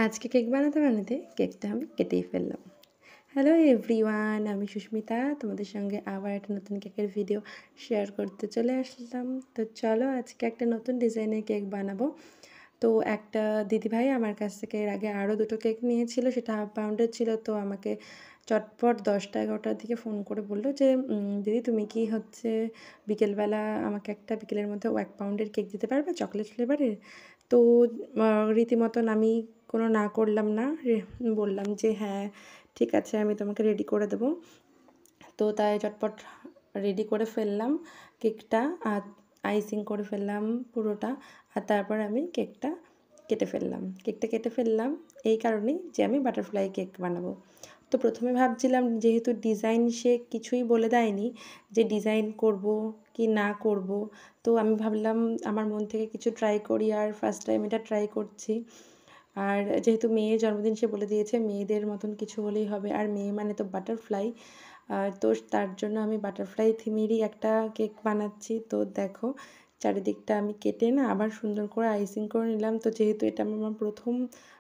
আজকে কেক বানাতে বানাতে কেকটা আমি কেটেই ফেললাম। হ্যালো এভরিওয়ান, আমি সুস্মিতা তোমাদের সঙ্গে আবার একটা নতুন কেকের ভিডিও শেয়ার করতে চলে আসলাম। তো চলো আজকে একটা নতুন ডিজাইনের কেক বানাবো। তো একটা দিদিভাই আমার কাছ থেকে এর আগে আরও দুটো কেক নিয়েছিল, সেটা হাফ পাউন্ডের ছিল। তো আমাকে চটপট 10টা-11টার দিকে ফোন করে বললো যে দিদি তুমি কি বিকেলবেলা আমাকে একটা বিকেলের মধ্যে 1 পাউন্ডের কেক দিতে পারবে চকলেট ফ্লেভারের। তো রীতিমতন আমি কোনো না করলাম না, বললাম যে হ্যাঁ ঠিক আছে আমি তোমাকে রেডি করে দেবো। তো তাই চটপট রেডি করে ফেললাম কেকটা, আর আইসিং করে ফেললাম পুরোটা। আর তারপর আমি কেকটা কেটে ফেললাম এই কারণেই যে আমি বাটারফ্লাই কেক বানাবো। তো প্রথমে ভাবছিলাম, যেহেতু ডিজাইন সে কিছুই বলে দেয়নি যে ডিজাইন করব কি না করব, তো আমি ভাবলাম আমার মন থেকে কিছু ট্রাই করি, আর ফার্স্ট টাইম এটা ট্রাই করছি। আর যেহেতু মেয়ের জন্মদিন, সে বলে দিয়েছে মেয়েদের মতন কিছু হলেই হবে, আর মেয়ে মানে তো বাটারফ্লাই। তো তার জন্য আমি বাটারফ্লাই থিমেরই একটা কেক বানাচ্ছি। তো দেখো চারিদিকটা আমি কেটে না আবার সুন্দর করে আইসিং করে নিলাম। তো যেহেতু এটা আমার প্রথম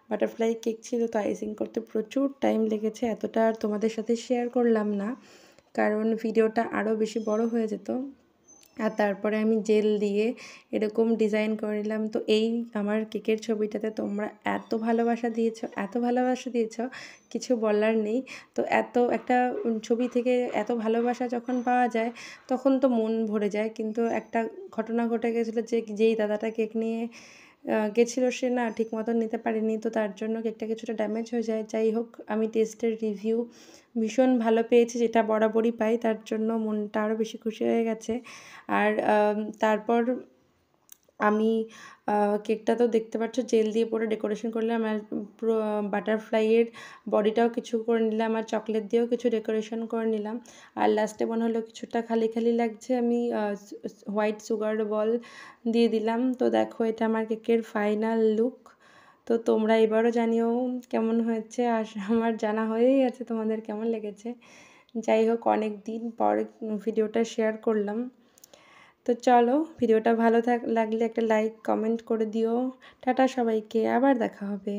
বাটারফ্লাই কেক ছিল, তো আইসিং করতে প্রচুর টাইম লেগেছে। এতটা আর তোমাদের সাথে শেয়ার করলাম না, কারণ ভিডিওটা আরও বেশি বড় হয়ে যেত। আর তারপরে আমি জেল দিয়ে এরকম ডিজাইন করে নিলাম। তো এই আমার কেকের ছবিটাতে তোমরা এত ভালোবাসা দিয়েছো কিছু বলার নেই। তো এত একটা ছবি থেকে এত ভালোবাসা যখন পাওয়া যায় তখন তো মন ভরে যায়। কিন্তু একটা ঘটনা ঘটে গেছিলো, যেই দাদাটা কেক নিয়ে গেছিলো সে না ঠিক মতন নিতে পারেনি, তো তার জন্য কেকটা কিছুটা ড্যামেজ হয়ে যায়। যাই হোক, আমি টেস্টের রিভিউ ভীষণ ভালো পেয়েছি, যেটা বরাবরই পাই, তার জন্য মনটা আরও বেশি খুশি হয়ে গেছে। আর তারপর আমি কেকটা তো দেখতে পাচ্ছ জেল দিয়ে পুরো ডেকোরেশন করলাম, আর পুরো বাটারফ্লাইয়ের বডিটাও কিছু করে নিলাম, আর চকলেট দিয়েও কিছু ডেকোরেশন করে নিলাম। আর লাস্টে মনে হলো কিছুটা খালি খালি লাগছে, আমি হোয়াইট সুগার বল দিয়ে দিলাম। তো দেখো এটা আমার কেকের ফাইনাল লুক। তো তোমরা এবারও জানিও কেমন হয়েছে, আর আমার জানা হয়েই আছে তোমাদের কেমন লেগেছে। যাই হোক, অনেক দিন পর ভিডিওটা শেয়ার করলাম। তো চলো, ভিডিওটা ভালো লাগলে একটা লাইক কমেন্ট করে দিও। টাটা সবাইকে, আবার দেখা হবে।